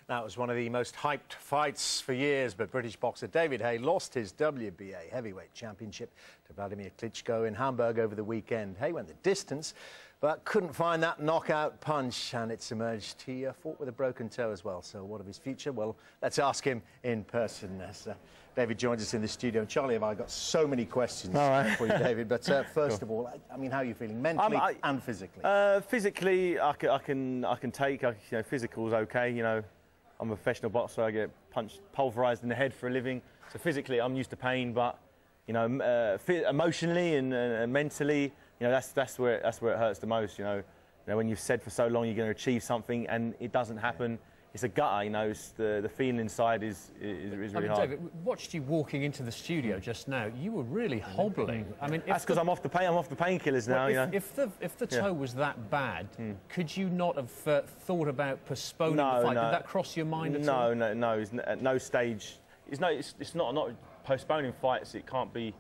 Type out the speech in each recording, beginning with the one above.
That was one of the most hyped fights for years, but British boxer David Haye lost his WBA heavyweight championship to Vladimir Klitschko in Hamburg over the weekend. Haye went the distance, but couldn't find that knockout punch, and it's emerged he fought with a broken toe as well. So what of his future? Well, let's ask him in person as David joins us in the studio. Charlie and I got so many questions for you, David. But first of all, I mean, how are you feeling mentally and physically? Physically, I can take. Physical's okay. You know, I'm a professional boxer. I get punched, pulverised in the head for a living. So physically, I'm used to pain. But you know, emotionally and mentally, you know, that's where it hurts the most. You know, when you've said for so long you're going to achieve something and it doesn't happen. It's a gutter, you know. It's the feeling inside is really hard. David, we watched you walking into the studio just now. You were really hobbling. I mean, that's because I'm off the painkillers now. Well, if the toe was that bad, could you not have thought about postponing the fight? Did that cross your mind at all? No. At no stage. It's not postponing fights. It can't be.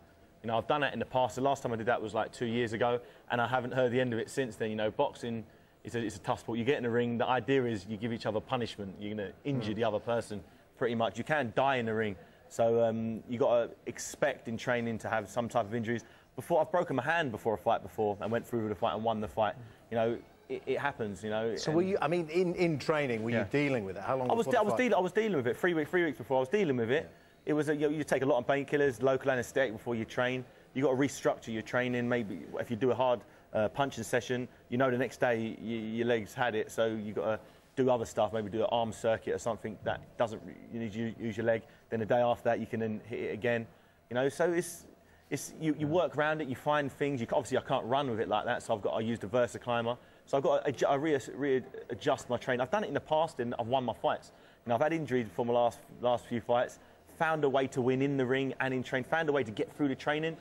You know, I've done that in the past. The last time I did that was like 2 years ago, and I haven't heard the end of it since then. You know, boxing. It's a tough sport. You get in the ring, the idea is you give each other punishment. You're going to injure the other person, pretty much. You can die in the ring. So you got to expect in training to have some type of injuries. I've broken my hand before a fight and went through with the fight and won the fight. You know, it happens, you know. So were you, I mean, in training, were you dealing with it? How long I was dealing with it. 3 weeks before I was dealing with it. It was, you take a lot of painkillers, local anaesthetic before you train. You got to restructure your training. Maybe if you do a hard punching session, you know the next day your legs had it, so you got to do other stuff. Maybe do an arm circuit or something that doesn't. You need to use your leg. Then the day after that, you can then hit it again. You know, so you work around it. You find things. Obviously, I can't run with it like that, so I used a Versa climber. So I've got to readjust my training. I've done it in the past, and I've won my fights. You know, I've had injuries for my last few fights. Found a way to win in the ring and in training. Found a way to get through the training.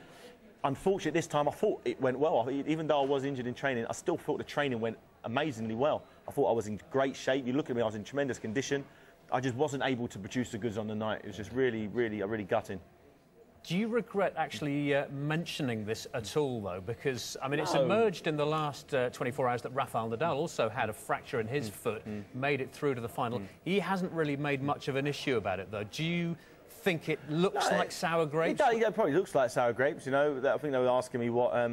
Unfortunately, this time I thought it went well. Even though I was injured in training, I still thought the training went amazingly well. I thought I was in great shape. You look at me, I was in tremendous condition. I just wasn't able to produce the goods on the night. It was just really gutting. Do you regret actually mentioning this at all, though? Because, I mean, it's emerged in the last 24 hours that Rafael Nadal also had a fracture in his foot, made it through to the final. He hasn't really made much of an issue about it, though. Do you think it looks like sour grapes? It probably looks like sour grapes, you know. I think they were asking me why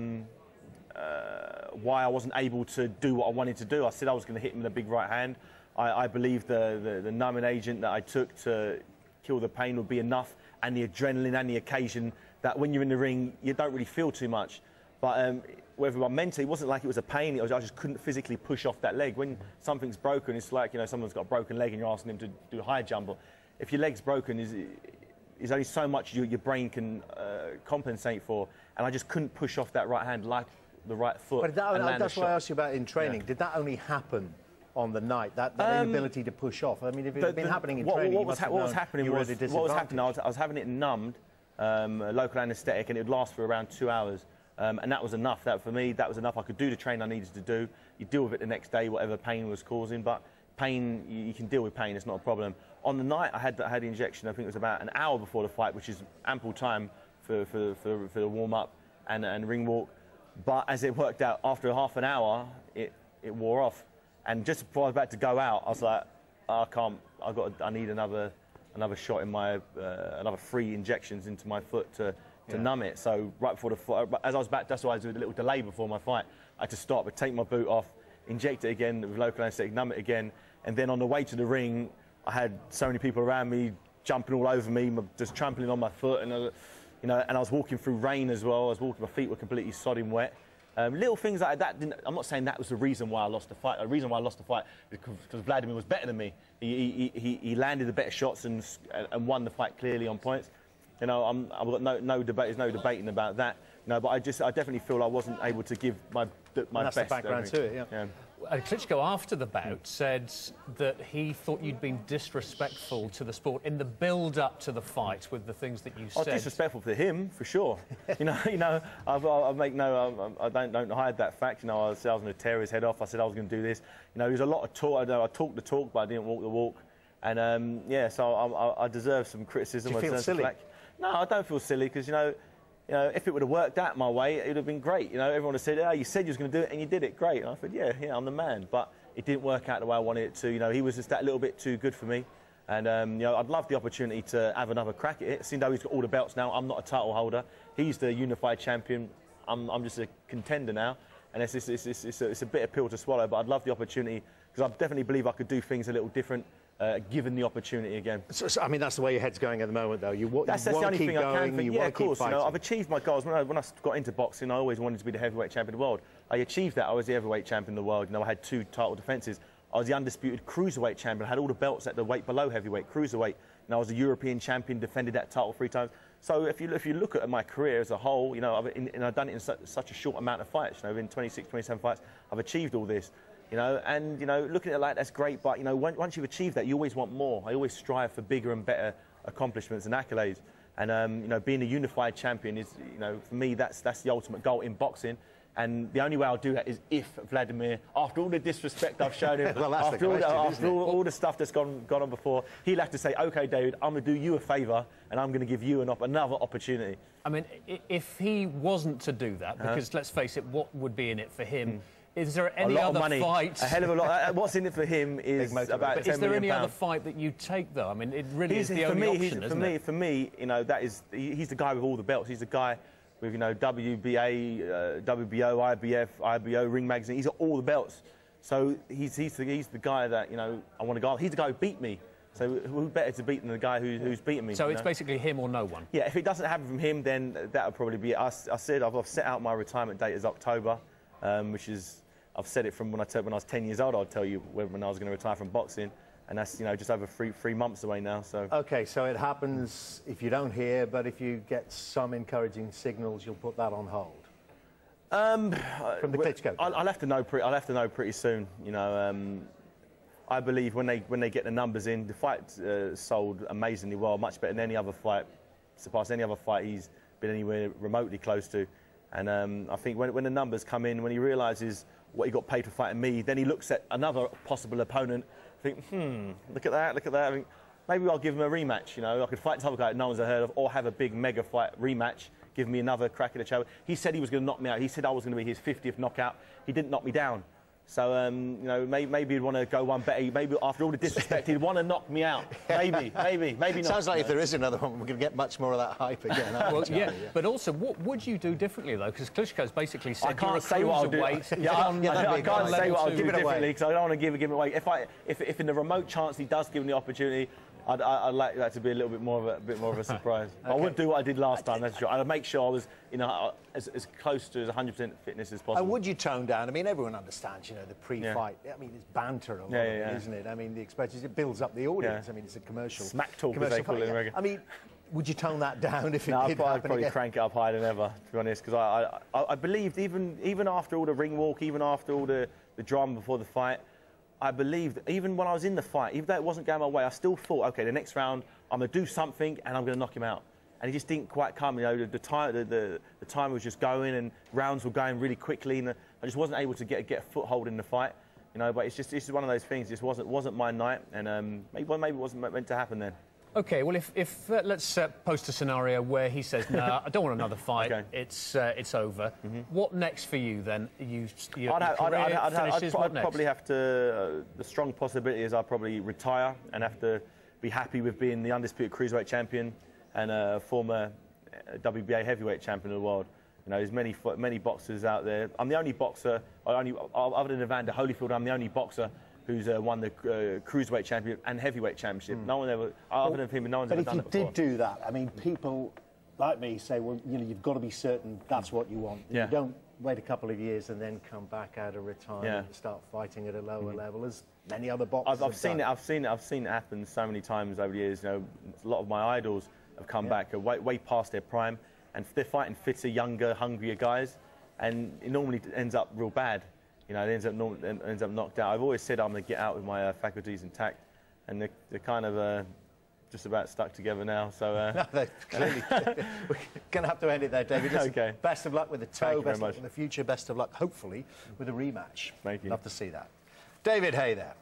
I wasn't able to do what I wanted to do. I said I was going to hit him with a big right hand. I believe the numbing agent that I took to kill the pain would be enough, and the adrenaline and the occasion that when you're in the ring, you don't really feel too much. But whether I'm mentally, it wasn't like it was a pain. I just couldn't physically push off that leg. When something's broken, it's like, you know, someone's got a broken leg and you're asking them to do a high jump. If your leg's broken, there's only so much your brain can compensate for, and I just couldn't push off that right hand like the right foot. But that's why I asked you about in training. Yeah. Did that only happen on the night? That inability to push off? I mean, if it had been happening in training, what was happening? I was having it numbed, local anaesthetic, and it would last for around 2 hours, and that was enough. For me, that was enough. I could do the training I needed to do. You deal with it the next day, whatever pain was causing, but pain, you can deal with pain. It's not a problem. On the night, I had the injection. I think it was about an hour before the fight, which is ample time for the warm up and ring walk. But as it worked out, after half an hour, it wore off. And just before I was about to go out, I was like, I need another shot in my another 3 injections into my foot to numb it. So right before the fight, as I was back, that's why I was with a little delay before my fight. I had to stop, but take my boot off, inject it again with local anaesthetic, numb it again, and then on the way to the ring, I had so many people around me jumping all over me, just trampling on my foot, and you know, and I was walking through rain as well. My feet were completely sodding wet. Little things like that. I'm not saying that was the reason why I lost the fight. The reason why I lost the fight is because Vladimir was better than me. He landed the better shots and won the fight clearly on points. You know, I've got no debate. There's no debating about that. No, but I definitely feel I wasn't able to give my best. That's the background to it, yeah. Klitschko, after the bout, said that he thought you'd been disrespectful to the sport in the build-up to the fight with the things that you said. I was disrespectful to him, for sure. I don't hide that fact. You know, I said I was going to tear his head off. I said I was going to do this. You know, there was a lot of talk. I talked the talk, but I didn't walk the walk. And yeah, so I deserve some criticism. Do you feel silly? No, I don't feel silly because, you know, you know, if it would have worked out my way, it would have been great. You know, everyone would have said, oh, you said you was going to do it and you did it, great. And I said, yeah, I'm the man. But it didn't work out the way I wanted it to. You know, he was just that little bit too good for me. And, you know, I'd love the opportunity to have another crack at it. Seeing though he's got all the belts now, I'm not a title holder. He's the unified champion. I'm just a contender now. And it's a bitter pill to swallow, but I'd love the opportunity because I definitely believe I could do things a little different. Given the opportunity again. So, I mean, that's the way your head's going at the moment, though. That's the only thing I can think. Yeah, of course. You know, I've achieved my goals. When I got into boxing, I always wanted to be the heavyweight champion of the world. I achieved that. I was the heavyweight champion of the world. You know, I had 2 title defences. I was the undisputed cruiserweight champion. I had all the belts at the weight below heavyweight, cruiserweight. And I was a European champion, defended that title 3 times. So if you look at my career as a whole, you know, I've done it in such a short amount of fights. You know, in 26, 27 fights, I've achieved all this. You know, and, you know, looking at it like that's great, but, you know, once you've achieved that, you always want more. I always strive for bigger and better accomplishments and accolades. And, you know, being a unified champion is, you know, for me, that's the ultimate goal in boxing. And the only way I'll do that is if Vladimir, after all the disrespect I've shown him, well, after all the stuff that's gone on before, he'll have to say, OK, David, I'm going to do you a favour and I'm going to give you another opportunity. I mean, if he wasn't to do that, because let's face it, what would be in it for him? Is there any other fight? A hell of a lot. What's in it for him is about £10 million. Is there any other fight that you take, though? I mean, it really is the only option, isn't it? For me, you know, he's the guy with all the belts. He's the guy with, you know, WBA, WBO, IBF, IBO, Ring Magazine. He's got all the belts. So he's the guy that, you know, I want to go. He's the guy who beat me. So who better to beat than the guy who's beaten me? So it's basically him or no one? Yeah, if it doesn't happen from him, then that would probably be it. I said I've set out my retirement date as October, which is... I've said it from when I was 10 years old. I'd tell you when I was going to retire from boxing, and that's, you know, just over three months away now. So okay, so it happens if you don't hear, but if you get some encouraging signals, you'll put that on hold. From the Klitschko. I'll have to know. I'll have to know pretty soon. You know, I believe when they get the numbers in, the fight sold amazingly well, much better than any other fight, surpassed any other fight he's been anywhere remotely close to. And I think when the numbers come in, when he realises what he got paid for fighting me, then he looks at another possible opponent, think, look at that. I think, maybe I'll give him a rematch. You know, I could fight some guy that no one's heard of, or have a big mega fight rematch, give me another crack at the challenge. He said he was going to knock me out. He said I was going to be his 50th knockout. He didn't knock me down. So, you know, maybe he'd want to go one better. Maybe after all the disrespect, he'd want to knock me out. Maybe not. Sounds like if there is another one, we're going to get much more of that hype again. Well, yeah, but also, what would you do differently, though? Because Klitschko's basically said, I can't say what I'll do. I can't say what I'll do differently because I don't want to give it away. If in the remote chance he does give me the opportunity, I'd like that to be a little bit more of a surprise. Okay. I wouldn't do what I did last time. That's true. I'd make sure I was, you know, as close to 100% fitness as possible. And would you tone down? I mean, everyone understands, you know, the pre-fight. Yeah. I mean, it's banter a lot, isn't it? I mean, the expressions, it builds up the audience. I mean, it's a commercial. Smack talk, as they call it in America. I mean, would you tone that down if it did happen? I'd probably crank it up higher than ever, to be honest, because I believed even after all the ring walk, even after all the drama before the fight, I believed, even when I was in the fight, even though it wasn't going my way, I still thought, OK, the next round, I'm going to do something and I'm going to knock him out. And he just didn't quite come. You know, the time was just going and rounds were going really quickly, and I just wasn't able to get a foothold in the fight. You know, but it's just one of those things. It just wasn't my night, and maybe it wasn't meant to happen then. OK, well, if let's post a scenario where he says, no, I don't want another fight, okay. It's over. What next for you, then? I'd probably have to, the strong possibility is I'll probably retire and have to be happy with being the undisputed cruiserweight champion and a former WBA heavyweight champion of the world. You know, there's many boxers out there. I'm the only boxer, other than Evander Holyfield, I'm the only boxer who's won the cruiserweight championship and heavyweight championship. No one ever, other than him, no one's ever done it before. But if you did do that, I mean, people like me say, well, you know, you've got to be certain that's what you want. Yeah. You don't wait a couple of years and then come back out of retirement and start fighting at a lower level, as many other boxers I've seen it happen so many times over the years. You know, a lot of my idols have come back way past their prime, and they're fighting fitter, younger, hungrier guys, and it normally ends up real bad. You know, it ends up knocked out. I've always said I'm going to get out with my faculties intact, and they're kind of just about stuck together now. So no, clearly, we're going to have to end it there, David. Listen, okay. Best of luck with the toe. Best of luck in the future. Best of luck, hopefully, with a rematch. Thank you. Love to see that. David Haye there.